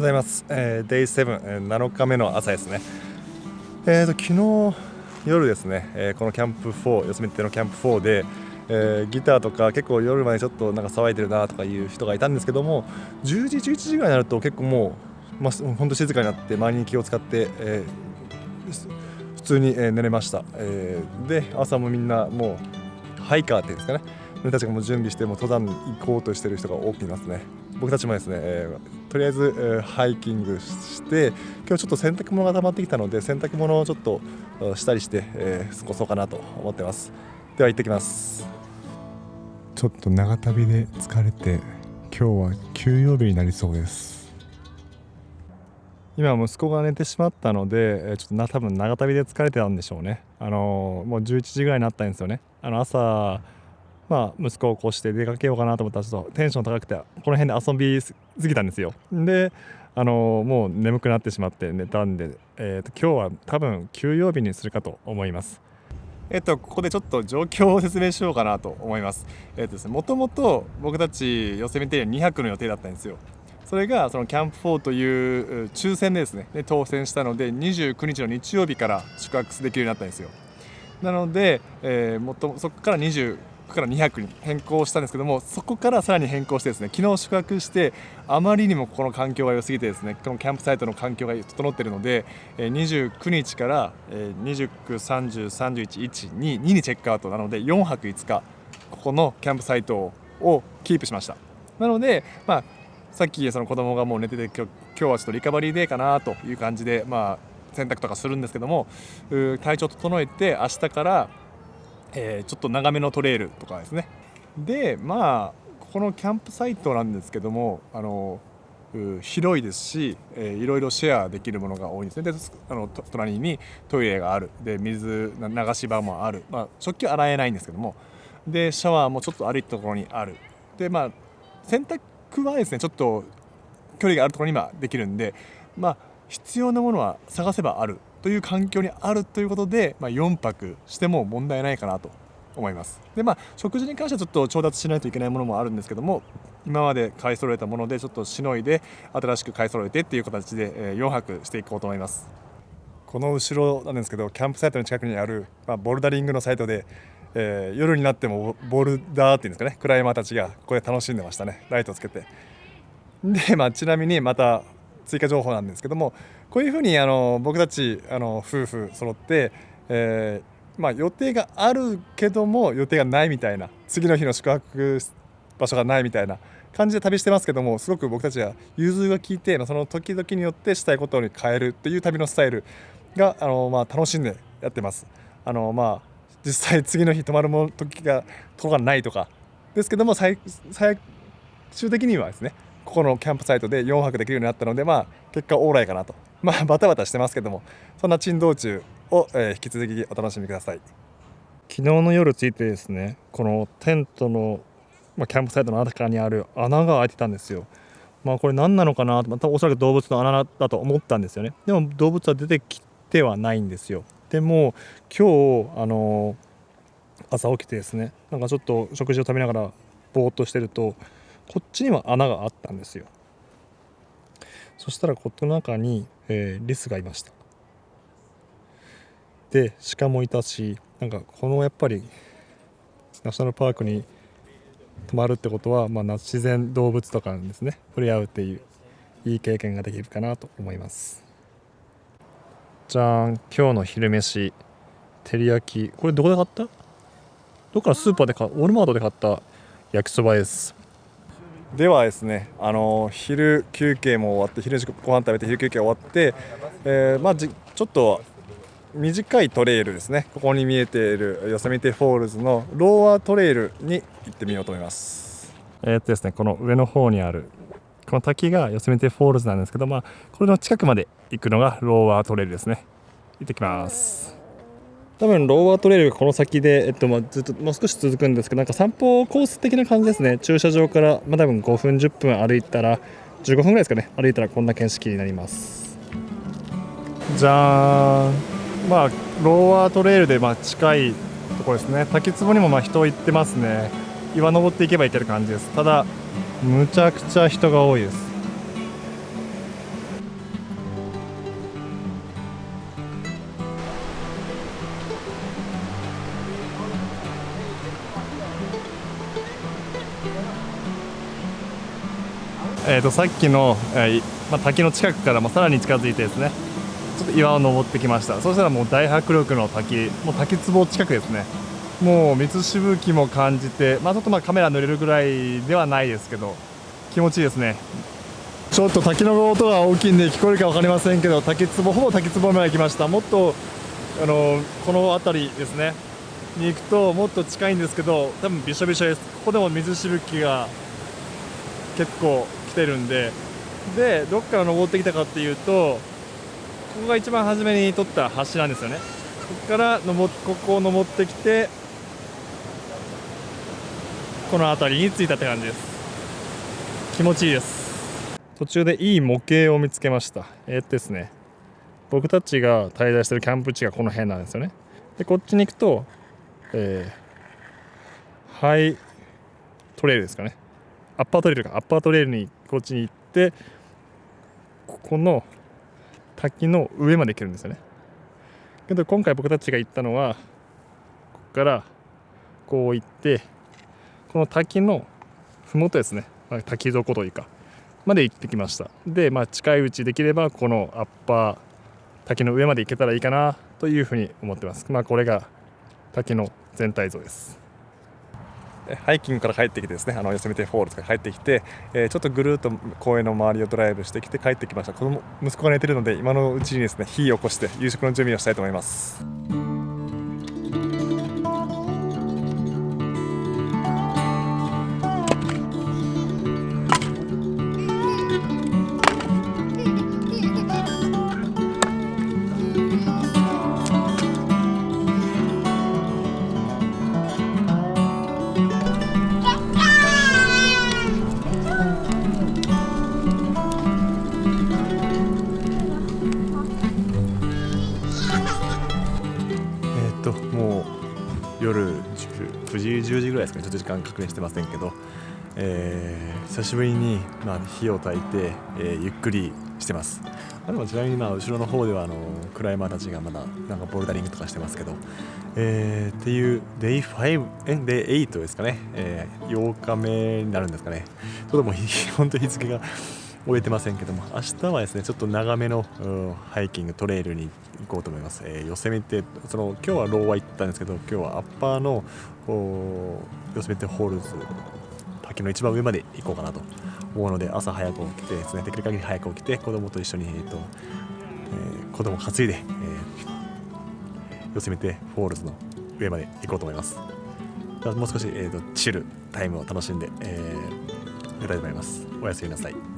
ございます。デイ7、7日目の朝ですね。昨日夜ですね、このキャンプ4、ヨセミテのキャンプ4で、ギターとか結構夜までちょっとなんか騒いでるなとかいう人がいたんですけども、10時、11時ぐらいになると結構もう、本当静かになって周りに気を使って、普通に、寝れました。で、朝もみんなもうハイカーっていうんですかね、俺たちがもう準備してもう登山に行こうとしている人が多くいますね。僕たちもですね、とりあえず、ハイキングして今日ちょっと洗濯物が溜まってきたので洗濯物をちょっとしたりして、過ごそうかなと思ってます。では行ってきます。ちょっと長旅で疲れて今日は休養日になりそうです。今息子が寝てしまったのでちょっと多分長旅で疲れてたんでしょうね。もう11時ぐらいになったんですよね。朝息子を起こして出かけようかなと思ったらちょっとテンション高くてこの辺で遊びすぎたんですよ。でもう眠くなってしまって寝たんで、今日は多分休養日にするかと思います。ここでちょっと状況を説明しようかなと思います。もともと僕たちヨセミテリア2泊の予定だったんですよ。それがそのキャンプ4という抽選でですね当選したので29日の日曜日から宿泊できるようになったんですよ。なので、そこから2泊に変更したんですけども、そこからさらに変更してですね昨日宿泊してあまりにもこの環境が良すぎてですねこのキャンプサイトの環境が整っているので29日から29、30、31、1、2にチェックアウトなので4泊5日ここのキャンプサイトをキープしました。なのでさっきその子供がもう寝てて今日はちょっとリカバリーデーかなという感じで洗濯とかするんですけども体調整えて明日からちょっと長めのトレイルとかですね。でここのキャンプサイトなんですけども広いですし、いろいろシェアできるものが多いんですね。で隣にトイレがあるで水流し場もある、食器は洗えないんですけどもでシャワーもちょっと歩いたところにあるで洗濯はですねちょっと距離があるところに今できるんで必要なものは探せばあるという環境にあるということで、4泊しても問題ないかなと思います。で食事に関してはちょっと調達しないといけないものもあるんですけども今まで買い揃えたものでちょっとしのいで新しく買い揃えてっていう形で4泊していこうと思います。この後ろなんですけどキャンプサイトの近くにある、ボルダリングのサイトで、夜になってもボルダーっていうんですかねクライマーたちがここで楽しんでましたね。ライトをつけてで、ちなみにまた追加情報なんですけどもこういうふうに僕たち夫婦揃って、予定があるけども予定がないみたいな次の日の宿泊場所がないみたいな感じで旅してますけどもすごく僕たちは融通が利いてその時々によってしたいことに変えるっていう旅のスタイルが楽しんでやってます。実際次の日泊まる時がないとかですけども最終的にはですねここのキャンプサイトで4泊できるようになったので結果オーライかなとバタバタしてますけどもそんな珍道中を、引き続きお楽しみください。昨日の夜着いてですねこのテントの、キャンプサイトの中にある穴が開いてたんですよ。これ何なのかなとおそらく動物の穴だと思ったんですよね。でも動物は出てきてはないんですよ。でも今日朝起きてですねちょっと食事を食べながらぼーっとしてるとこっちには穴があったんですよ。そしたらこの中に、リスがいました。で鹿もいたしこのやっぱりナショナルパークに泊まるってことは、自然動物とかにですね触れ合うっていういい経験ができるかなと思います。じゃーん、今日の昼飯照り焼きこれどこで買った？どっかスーパーでウォルマートで買った焼きそばです。ではですね、昼休憩も終わって昼ご飯食べて昼休憩終わって、ちょっと短いトレイルですねここに見えているヨセミテフォールズのローワートレイルに行ってみようと思います。ですねこの上の方にあるこの滝がヨセミテフォールズなんですけどこれの近くまで行くのがローワートレイルですね。行ってきます。多分ローワートレイルがこの先で、ずっともう少し続くんですけど散歩コース的な感じですね。駐車場から、多分5分10分歩いたら15分ぐらいですかね歩いたらこんな景色になります。じゃーん、ローワートレイルで近いところですね。滝壺にも人行ってますね。岩登っていけば行ける感じです。ただむちゃくちゃ人が多いです。さっきの、滝の近くからもさらに近づいてですね、ちょっと岩を登ってきました。そしたらもう大迫力の滝、もう滝壺近くですね。もう水しぶきも感じて、ちょっとカメラ濡れるぐらいではないですけど、気持ちいいですね。ちょっと滝の音が大きいんで聞こえるか分かりませんけど、ほぼ滝壺まで来ました。もっとこの辺りですねに行くともっと近いんですけど、多分びしょびしょです。ここでも水しぶきが結構来てるんで、どっから登ってきたかっていうと、ここが一番初めに撮った橋なんですよね。ここからここを登ってきて、この辺りに着いたって感じです。気持ちいいです。途中でいい模型を見つけました。ですね、僕たちが滞在してるキャンプ地がこの辺なんですよね。でこっちに行くと、ハイトレイルですかね、アッパートレイルにこっちに行って、ここの滝の上まで行けるんですよね。けど今回僕たちが行ったのは、ここからこう行ってこの滝の麓ですね、滝底というかまで行ってきました。で、近いうちできればこのアッパー滝の上まで行けたらいいかなというふうに思ってます。これが滝の全体像です。ハイキングから帰ってきてですね、ヨセミテフォールズから帰ってきて、ちょっとぐるっと公園の周りをドライブしてきて帰ってきました。息子が寝てるので、今のうちにですね火を起こして夕食の準備をしたいと思います。もう夜9時10時ぐらいですかね、ちょっと時間確認してませんけど、久しぶりに、火を焚いて、ゆっくりしてます。でもちなみに後ろの方ではクライマーたちがまだボルダリングとかしてますけど、っていうデイ8ですかね、8日目になるんですかね。ちょっともう本当に日付が終えてませんけども、明日はですねちょっと長めのハイキングトレイルに行こうと思います。ヨセミテ、今日はローは行ったんですけど、今日はアッパーのヨセミテホールズ滝の一番上まで行こうかなと思うので、朝早く起きてですね、できる限り早く起きて子供と一緒に、子供を担いで、ヨセミテホールズの上まで行こうと思います。もう少し、チルタイムを楽しんで、寝たいと思います。おやすみなさい。